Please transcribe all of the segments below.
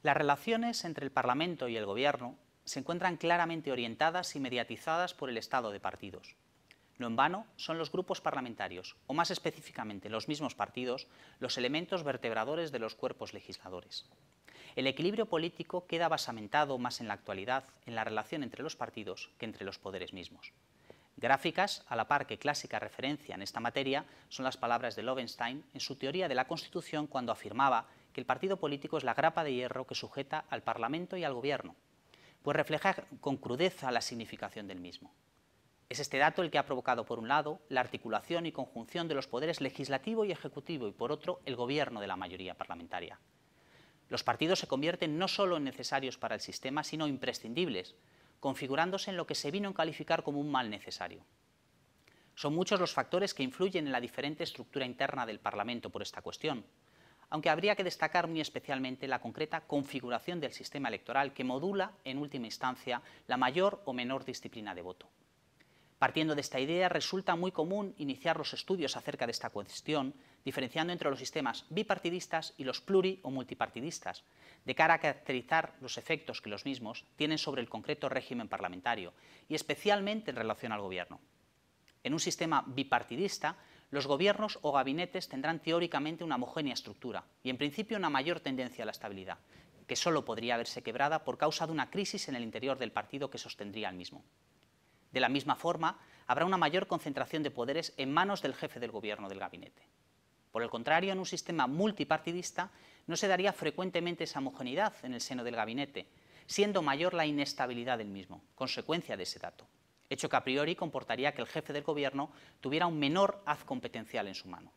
Las relaciones entre el Parlamento y el Gobierno se encuentran claramente orientadas y mediatizadas por el estado de partidos. No en vano son los grupos parlamentarios, o más específicamente los mismos partidos, los elementos vertebradores de los cuerpos legisladores. El equilibrio político queda basamentado más en la actualidad en la relación entre los partidos que entre los poderes mismos. Gráficas, a la par que clásica referencia en esta materia, son las palabras de Lowenstein en su teoría de la Constitución cuando afirmaba que el partido político es la grapa de hierro que sujeta al Parlamento y al Gobierno, pues refleja con crudeza la significación del mismo. Es este dato el que ha provocado, por un lado, la articulación y conjunción de los poderes legislativo y ejecutivo y, por otro, el gobierno de la mayoría parlamentaria. Los partidos se convierten no solo en necesarios para el sistema, sino imprescindibles, configurándose en lo que se vino a calificar como un mal necesario. Son muchos los factores que influyen en la diferente estructura interna del Parlamento por esta cuestión, aunque habría que destacar muy especialmente la concreta configuración del sistema electoral que modula, en última instancia, la mayor o menor disciplina de voto. Partiendo de esta idea, resulta muy común iniciar los estudios acerca de esta cuestión, diferenciando entre los sistemas bipartidistas y los pluri- o multipartidistas, de cara a caracterizar los efectos que los mismos tienen sobre el concreto régimen parlamentario, y especialmente en relación al gobierno. En un sistema bipartidista, los gobiernos o gabinetes tendrán teóricamente una homogénea estructura y, en principio, una mayor tendencia a la estabilidad, que solo podría verse quebrada por causa de una crisis en el interior del partido que sostendría al mismo. De la misma forma, habrá una mayor concentración de poderes en manos del jefe del gobierno del gabinete. Por el contrario, en un sistema multipartidista no se daría frecuentemente esa homogeneidad en el seno del gabinete, siendo mayor la inestabilidad del mismo, consecuencia de ese dato, hecho que a priori comportaría que el jefe del gobierno tuviera un menor haz competencial en su mano.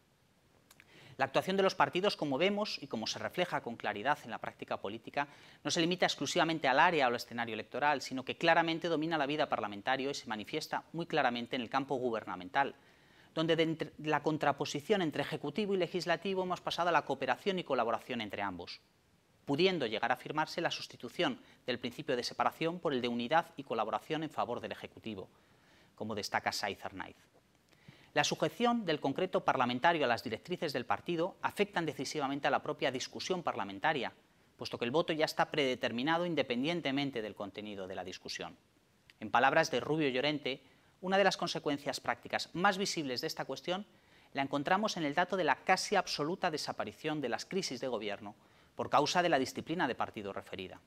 La actuación de los partidos, como vemos y como se refleja con claridad en la práctica política, no se limita exclusivamente al área o al escenario electoral, sino que claramente domina la vida parlamentaria y se manifiesta muy claramente en el campo gubernamental, donde de la contraposición entre ejecutivo y legislativo hemos pasado a la cooperación y colaboración entre ambos, pudiendo llegar a afirmarse la sustitución del principio de separación por el de unidad y colaboración en favor del ejecutivo, como destaca Said Arnaiz. La sujeción del concreto parlamentario a las directrices del partido afectan decisivamente a la propia discusión parlamentaria, puesto que el voto ya está predeterminado independientemente del contenido de la discusión. En palabras de Rubio Llorente, una de las consecuencias prácticas más visibles de esta cuestión la encontramos en el dato de la casi absoluta desaparición de las crisis de gobierno por causa de la disciplina de partido referida.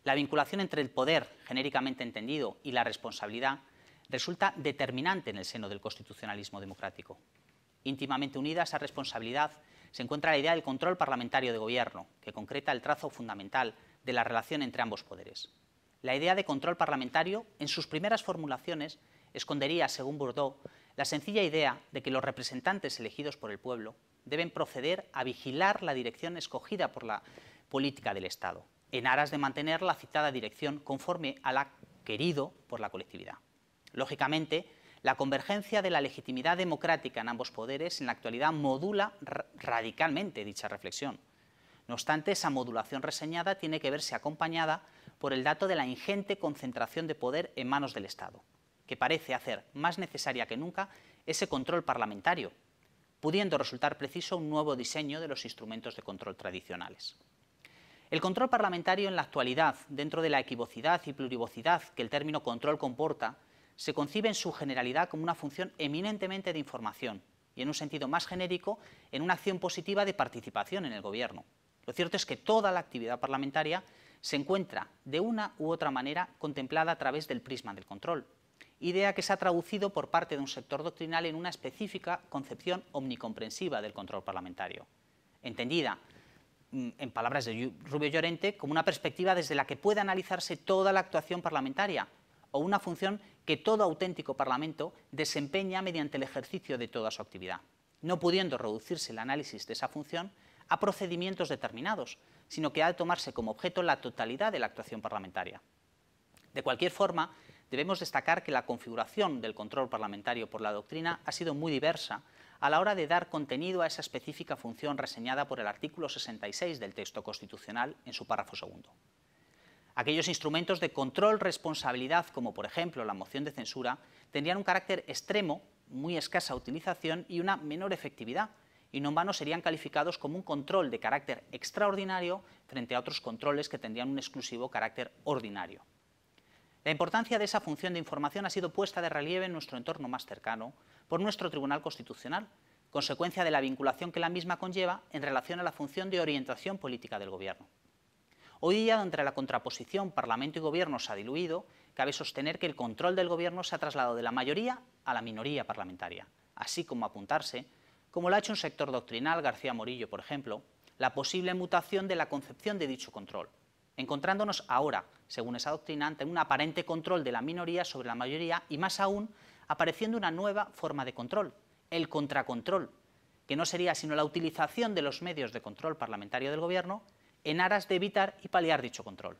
La vinculación entre el poder, genéricamente entendido, y la responsabilidad resulta determinante en el seno del constitucionalismo democrático. Íntimamente unida a esa responsabilidad se encuentra la idea del control parlamentario de gobierno, que concreta el trazo fundamental de la relación entre ambos poderes. La idea de control parlamentario, en sus primeras formulaciones, escondería, según Bourdieu, la sencilla idea de que los representantes elegidos por el pueblo deben proceder a vigilar la dirección escogida por la política del Estado, en aras de mantener la citada dirección conforme a la querido por la colectividad. Lógicamente, la convergencia de la legitimidad democrática en ambos poderes en la actualidad modula radicalmente dicha reflexión. No obstante, esa modulación reseñada tiene que verse acompañada por el dato de la ingente concentración de poder en manos del Estado, que parece hacer más necesaria que nunca ese control parlamentario, pudiendo resultar preciso un nuevo diseño de los instrumentos de control tradicionales. El control parlamentario en la actualidad, dentro de la equivocidad y plurivocidad que el término control comporta, se concibe en su generalidad como una función eminentemente de información y, en un sentido más genérico, en una acción positiva de participación en el gobierno. Lo cierto es que toda la actividad parlamentaria se encuentra, de una u otra manera, contemplada a través del prisma del control, idea que se ha traducido por parte de un sector doctrinal en una específica concepción omnicomprensiva del control parlamentario, entendida, en palabras de Rubio Llorente, como una perspectiva desde la que puede analizarse toda la actuación parlamentaria, o una función que todo auténtico Parlamento desempeña mediante el ejercicio de toda su actividad, no pudiendo reducirse el análisis de esa función a procedimientos determinados, sino que ha de tomarse como objeto la totalidad de la actuación parlamentaria. De cualquier forma, debemos destacar que la configuración del control parlamentario por la doctrina ha sido muy diversa a la hora de dar contenido a esa específica función reseñada por el artículo 66 del texto constitucional en su párrafo segundo. Aquellos instrumentos de control-responsabilidad, como por ejemplo la moción de censura, tendrían un carácter extremo, muy escasa utilización y una menor efectividad, y no en vano serían calificados como un control de carácter extraordinario frente a otros controles que tendrían un exclusivo carácter ordinario. La importancia de esa función de información ha sido puesta de relieve en nuestro entorno más cercano por nuestro Tribunal Constitucional, consecuencia de la vinculación que la misma conlleva en relación a la función de orientación política del Gobierno. Hoy día, donde la contraposición Parlamento y Gobierno se ha diluido, cabe sostener que el control del Gobierno se ha trasladado de la mayoría a la minoría parlamentaria, así como apuntarse, como lo ha hecho un sector doctrinal, García Morillo, por ejemplo, la posible mutación de la concepción de dicho control, encontrándonos ahora, según esa doctrina, ante un aparente control de la minoría sobre la mayoría y, más aún, apareciendo una nueva forma de control, el contracontrol, que no sería sino la utilización de los medios de control parlamentario del Gobierno en aras de evitar y paliar dicho control.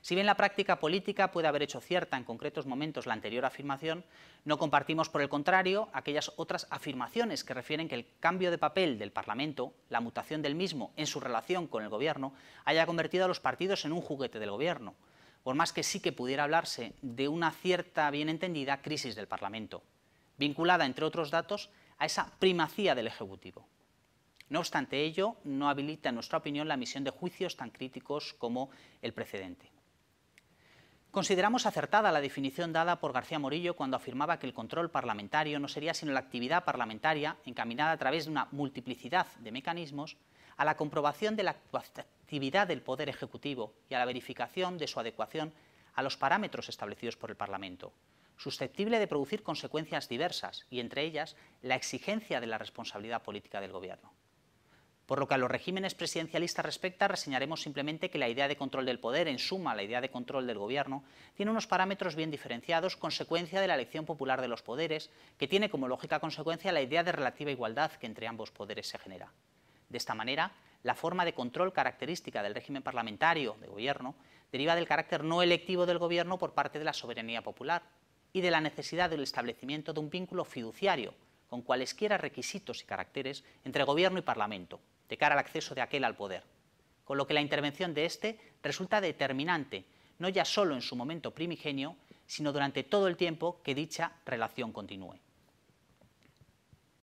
Si bien la práctica política puede haber hecho cierta en concretos momentos la anterior afirmación, no compartimos, por el contrario, aquellas otras afirmaciones que refieren que el cambio de papel del Parlamento, la mutación del mismo en su relación con el Gobierno, haya convertido a los partidos en un juguete del Gobierno, por más que sí que pudiera hablarse de una cierta, bien entendida, crisis del Parlamento, vinculada, entre otros datos, a esa primacía del Ejecutivo. No obstante ello, no habilita, en nuestra opinión, la emisión de juicios tan críticos como el precedente. Consideramos acertada la definición dada por García Morillo cuando afirmaba que el control parlamentario no sería sino la actividad parlamentaria encaminada a través de una multiplicidad de mecanismos a la comprobación de la actividad del Poder Ejecutivo y a la verificación de su adecuación a los parámetros establecidos por el Parlamento, susceptible de producir consecuencias diversas y, entre ellas, la exigencia de la responsabilidad política del Gobierno. Por lo que a los regímenes presidencialistas respecta, reseñaremos simplemente que la idea de control del poder, en suma la idea de control del Gobierno, tiene unos parámetros bien diferenciados, consecuencia de la elección popular de los poderes, que tiene como lógica consecuencia la idea de relativa igualdad que entre ambos poderes se genera. De esta manera, la forma de control característica del régimen parlamentario de Gobierno deriva del carácter no electivo del Gobierno por parte de la soberanía popular y de la necesidad del establecimiento de un vínculo fiduciario con cualesquiera requisitos y caracteres entre Gobierno y Parlamento, de cara al acceso de aquel al poder, con lo que la intervención de éste resulta determinante, no ya solo en su momento primigenio, sino durante todo el tiempo que dicha relación continúe.